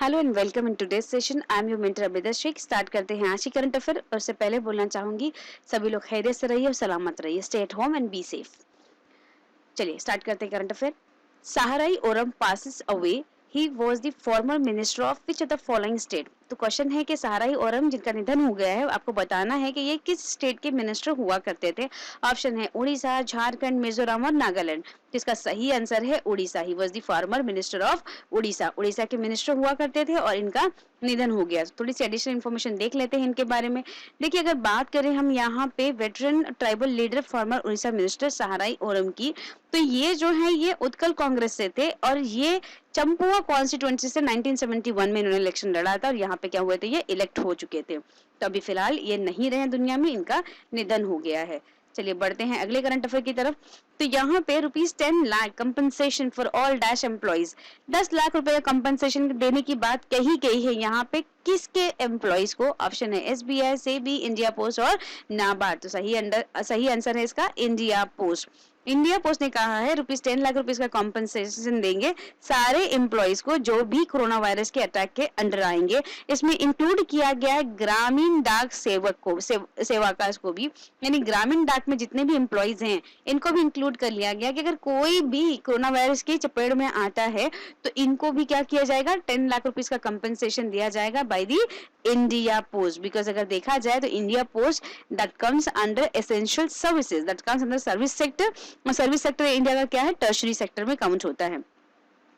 Hello and welcome in today's session. I am your mentor Abida Shaikh. Start करते हैं आज की करंट अफेयर। और उससे पहले बोलना चाहूंगी सभी लोग खैरियत से रहिए और सलामत रहिए। Stay at home and be safe. चलिए स्टार्ट करते हैं current affair. Saharai Oram passes away. He was the former minister of which of the following state. तो क्वेश्चन है कि सहाराई ओरम जिनका निधन हो गया है, आपको बताना है कि ये किस स्टेट के मिनिस्टर हुआ करते थे। ऑप्शन है उड़ीसा, झारखंड, मिजोरम और नागालैंड। जिसका सही आंसर है उड़ीसा। ही was the former minister of Orissa. Orissa के मिनिस्टर हुआ करते थे और इनका निधन हो गया। थोड़ी सी एडिशनल इन्फॉर्मेशन देख लेते हैं इनके बारे में। देखिए, अगर बात करें हम यहाँ पे veteran tribal leader former Orissa minister सहाराई ओरम की, तो ये जो है ये उत्कल कांग्रेस से थे और ये चंपुआ कॉन्स्टिट्यूएंसी से 1971 में इन्होंने इलेक्शन लड़ा था और यहाँ पे क्या हुए थे, ये इलेक्ट हो चुके थे। तो अभी फिलहाल ये नहीं रहे दुनिया में, इनका निधन हो गया है। चलिए बढ़ते हैं अगले करंट अफेयर की तरफ। तो यहाँ पे ₹10 lakh compensation for all dash employees. 10 lakh रुपए का कंपनसेशन देने की बात कही गई है यहाँ पे किसके एम्प्लॉइज को। ऑप्शन है एसबीआई, सेबी, इंडिया पोस्ट और नाबार्ड। तो सही आंसर है इसका इंडिया पोस्ट। इंडिया पोस्ट ने कहा है ₹10 लाख का कॉम्पनसेशन देंगे सारे एम्प्लॉइज को जो भी कोरोना वायरस के अटैक के अंडर आएंगे। इसमें इंक्लूड किया गया है ग्रामीण डाक सेवक को, सेवाकाश को भी, यानी ग्रामीण डाक में जितने भी एम्प्लॉइज हैं इनको भी इंक्लूड कर लिया गया कि अगर कोई भी कोरोना वायरस की चपेट में आता है तो इनको भी क्या किया जाएगा, 10 लाख का कंपनसेशन दिया जाएगा by the India post. Because अगर देखा जाए तो India post that comes under essential services, that comes under service sector. और सर्विस सेक्टर इंडिया का क्या है, टर्शरी सेक्टर में काउंट होता है।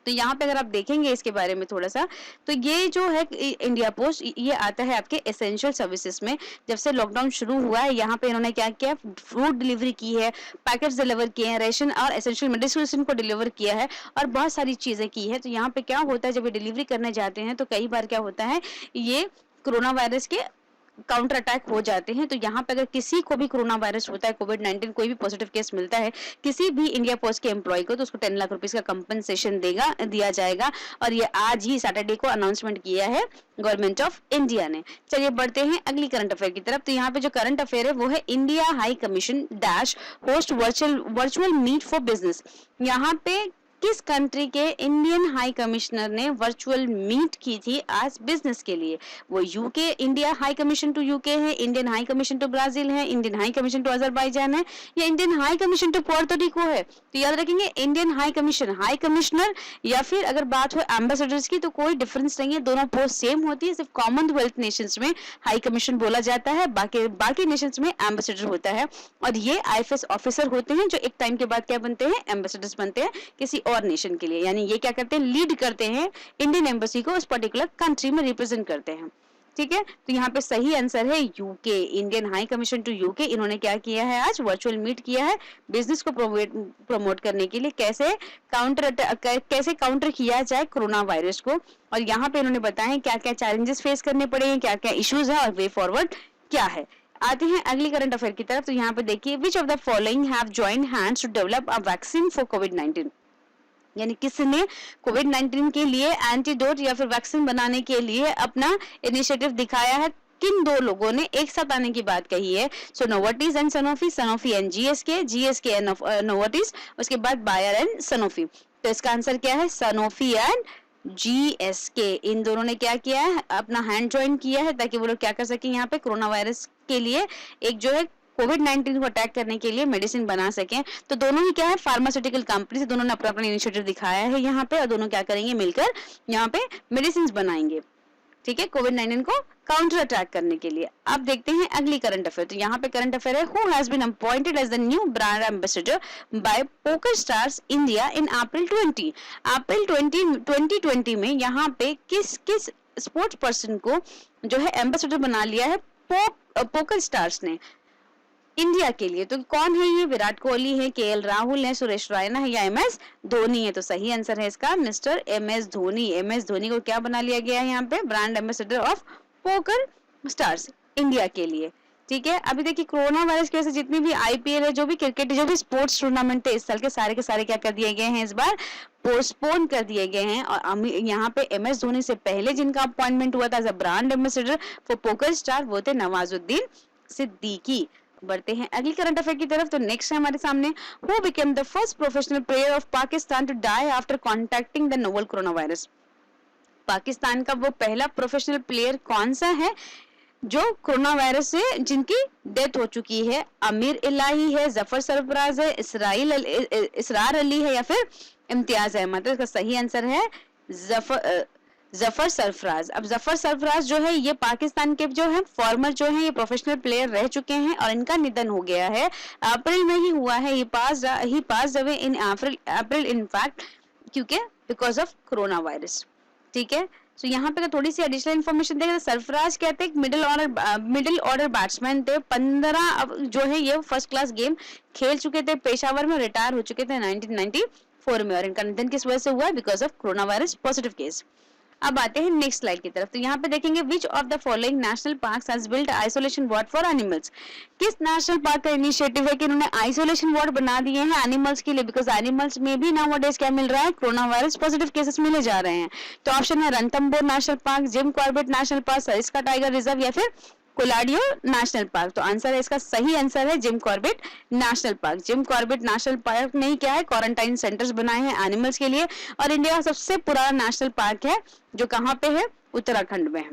तो यहाँ पे अगर आप देखेंगे इसके बारे में थोड़ा सा, तो ये जो है इंडिया पोस्ट ये आता है आपके एसेंशियल सर्विसेज में। जब से लॉकडाउन शुरू हुआ है यहाँ पे इन्होंने क्या किया, फूड डिलीवरी की है, पैकेट्स डिलीवर किए हैं, रेशन और एसेंशियल मेडिसिन को डिलीवर किया है और बहुत सारी चीजें की है। तो यहाँ पे क्या होता है, जब ये डिलीवरी करने जाते हैं तो कई बार क्या होता है, ये कोरोना वायरस के काउंटर अटैक हो जाते हैं। तो यहाँ पे अगर किसी को भी कोरोना वायरस होता है, कोविड-19 कोई भी पॉजिटिव केस मिलता है किसी भी इंडिया पोस्ट के एम्प्लॉय को, तो उसको 10 लाख का कंपनसेशन दिया जाएगा। और ये आज ही सैटरडे को अनाउंसमेंट किया है गवर्नमेंट ऑफ इंडिया ने। चलिए बढ़ते हैं अगली करंट अफेयर की तरफ। तो यहाँ पे जो करंट अफेयर है वो है India high commission dash host virtual meet for business. यहाँ पे किस कंट्री के इंडियन हाई कमिश्नर ने वर्चुअल मीट की थी आज बिजनेस के लिए। वो UK, India high commission to UK है, Indian high commission to Brazil है, Indian high commission to Azerbaijan है, या Indian high commission to Puerto Rico है। तो याद रखेंगे Indian high commission, high commissioner, या फिर अगर बात हो एम्बेसडर्स की तो कोई डिफरेंस नहीं है, दोनों पोस्ट सेम होती है। सिर्फ कॉमनवेल्थ नेशंस में हाई कमीशन बोला जाता है, बाकी नेशंस में एम्बेसडर होता है। और ये आईएफएस ऑफिसर होते हैं जो एक टाइम के बाद क्या बनते हैं, एम्बेसडर्स बनते हैं किसी और नेशन के लिए। यानी ये क्या करते हैं, लीड करते हैं इंडियन एम्बेसी को उस पर्टिकुलर कंट्री में रिप्रेजेंट करते हैं। ठीक है, तो यहाँ पे सही आंसर है UK, Indian high commission to UK. इन्होंने क्या किया है, आज वर्चुअल मीट किया है बिजनेस को प्रमोट करने के लिए, कैसे काउंटर किया जाए कोरोना वायरस को। और यहाँ पे इन्होंने बताया क्या क्या चैलेंजेस फेस करने पड़े हैं, क्या क्या इश्यूज है और वे फॉरवर्ड क्या है। आते हैं अगली करंट अफेयर की तरफ। तो यहाँ पे देखिए, which of the following have joined hands to develop a vaccine for कोविड-19। यानी किसने कोविड-19 के लिए एंटीडोट या फिर वैक्सीन बनाने के लिए अपना इनिशिएटिव दिखाया है। किन दो लोगों ने एक साथ आने की बात कही है। So Novartis and Sanofi, Sanofi and GSK and Novartis, उसके बाद बायर एंड सनोफी। तो इसका आंसर क्या है, सनोफी एंड जीएसके। इन दोनों ने क्या किया है, अपना हैंड ज्वाइन किया है ताकि वो लोग क्या कर सके, यहाँ पे कोरोना वायरस के लिए एक जो है कोविड-19 को अटैक करने के लिए मेडिसिन बना सकें। तो दोनों ही क्या है, फार्मास्यूटिकल कंपनी से दोनों ने अपना अपना इनिशिएटिव दिखाया है यहाँ पे, और दोनों क्या करेंगे, मिलकर यहाँ पे मेडिसिन बनाएंगे। ठीक है, कोविड-19 को काउंटर अटैक करने के लिए। अब देखते हैं अगली करंट अफेयर। तो यहाँ पे करंट अफेयर है, who has been appointed as the new brand ambassador by Poker Stars India in April 2020 में यहाँ पे किस स्पोर्ट्स पर्सन को जो है एम्बेसडर बना लिया है पोकर स्टार्स ने इंडिया के लिए। तो कौन है ये, विराट कोहली है, केएल राहुल है, सुरेश रैना है, या एमएस धोनी है। तो सही आंसर है इसका mister MS Dhoni. MS Dhoni को क्या बना लिया गया है यहाँ पे, brand ambassador of poker Stars India के लिए। ठीक है, अभी देखिए कोरोना वायरस की वजह से जितनी भी आईपीएल है, जो भी क्रिकेट, जो भी स्पोर्ट्स टूर्नामेंट है इस साल के सारे क्या कर दिए गए हैं, इस बार पोस्टपोन कर दिए गए हैं। और यहाँ पे एमएस धोनी से पहले जिनका अपॉइंटमेंट हुआ था as a brand ambassador for poker star वो थे नवाजुद्दीन सिद्दीकी। बढ़ते हैं अगली करंट अफेयर की तरफ। तो नेक्स्ट है हमारे सामने, who became the first professional player of Pakistan to die after contacting the novel corona virus. Pakistan का वो पहला प्रोफेशनल प्लेयर कौन सा है जो कोरोना वायरस से जिनकी डेथ हो चुकी है? आमिर इलाही है, जफर सरफराज है, इसरार अली है या फिर इम्तियाज अहमद? तो इसका सही आंसर है जफर सरफराज। अब जफर सरफराज जो है ये पाकिस्तान के जो है फॉर्मर जो है ये प्रोफेशनल प्लेयर रह चुके हैं और इनका निधन हो गया है, अप्रैल में ही हुआ है। He passed away in April in fact, क्योंकि बिकॉज ऑफ कोरोना वायरस। ठीक है, तो यहाँ पे थोड़ी सी एडिशनल इन्फॉर्मेशन देखें तो सरफराज कहते हैं मिडिल ऑर्डर बैट्समैन थे। 15 जो है ये फर्स्ट क्लास गेम खेल चुके थे, पेशावर में रिटायर हो चुके थे 1994 में, और इनका निधन किस वजह से हुआ? Because of corona virus positive case. अब आते हैं नेक्स्ट स्लाइड की तरफ। तो यहाँ पे देखेंगे विच of the following national parks has built isolation ward for animals. किस नेशनल पार्क का इनिशिएटिव है कि उन्होंने आइसोलेशन वार्ड बना दिए हैं एनिमल्स के लिए? बिकॉज एनिमल्स में भी नाउअडेज क्या मिल रहा है? कोरोना वायरस पॉजिटिव केसेस मिले जा रहे हैं। तो ऑप्शन है Ranthambore national park, Jim Corbett national park, Sariska tiger reserve या फिर कोलाडियो नेशनल पार्क। तो आंसर है इसका सही आंसर है Jim Corbett national park. Jim Corbett national park ने क्या है? क्वारंटाइन सेंटर्स बनाए हैं एनिमल्स के लिए, और इंडिया का सबसे पुराना नेशनल पार्क है जो कहाँ पे है? उत्तराखंड में है।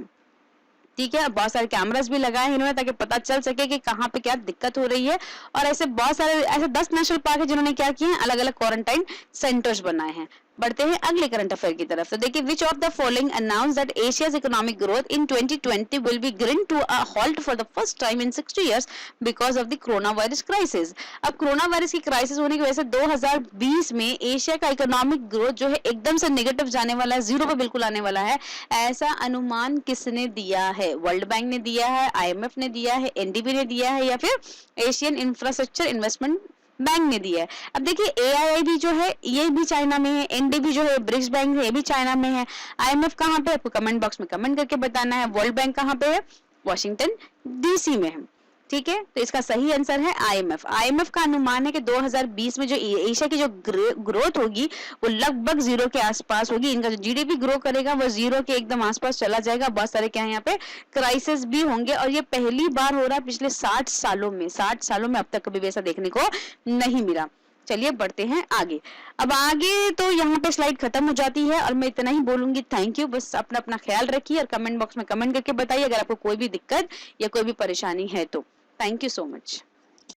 ठीक है, बहुत सारे कैमरास भी लगाए हैं इन्होंने ताकि पता चल सके कि कहाँ पे क्या दिक्कत हो रही है। और ऐसे बहुत सारे ऐसे 10 नेशनल पार्क है जिन्होंने क्या किए हैं? अलग अलग क्वारंटाइन सेंटर्स बनाए हैं। बढ़ते हैं अगले करंट अफेयर की तरफ। तो देखिए which of the following announce that Asia's economic growth in 2020 will be grind to a halt for the first time in 60 years because of the corona virus crisis. अब कोरोना वायरस की crisis होने की वजह से 2020 में Asia का economic growth जो है एकदम से नेगेटिव जाने वाला है, जीरो पे बिल्कुल आने वाला है। ऐसा अनुमान किसने दिया है? वर्ल्ड बैंक ने दिया है, IMF ने दिया है, NDB ने दिया है या फिर एशियन इंफ्रास्ट्रक्चर इन्वेस्टमेंट बैंक ने दिया है। अब देखिए AIIB जो है ये भी चाइना में है, NDB जो है ब्रिक्स बैंक है ये भी चाइना में है, IMF कहाँ पे? आपको कमेंट बॉक्स में कमेंट करके बताना है। वर्ल्ड बैंक कहाँ पे है? वॉशिंगटन DC में है। ठीक है, तो इसका सही आंसर है IMF का अनुमान है कि 2020 में जो एशिया की जो ग्रोथ होगी वो लगभग जीरो के आसपास होगी। इनका जो GDP ग्रो करेगा वो जीरो के एकदम आसपास चला जाएगा। बहुत सारे क्या है यहाँ पे क्राइसिस भी होंगे, और ये पहली बार हो रहा है पिछले 60 सालों में अब तक कभी भी ऐसा देखने को नहीं मिला। चलिए बढ़ते हैं आगे। अब आगे तो यहाँ पे स्लाइड खत्म हो जाती है और मैं इतना ही बोलूंगी। Thank you. बस अपना अपना ख्याल रखिए और कमेंट बॉक्स में कमेंट करके बताइए अगर आपको कोई भी दिक्कत या कोई भी परेशानी है तो। Thank you so much.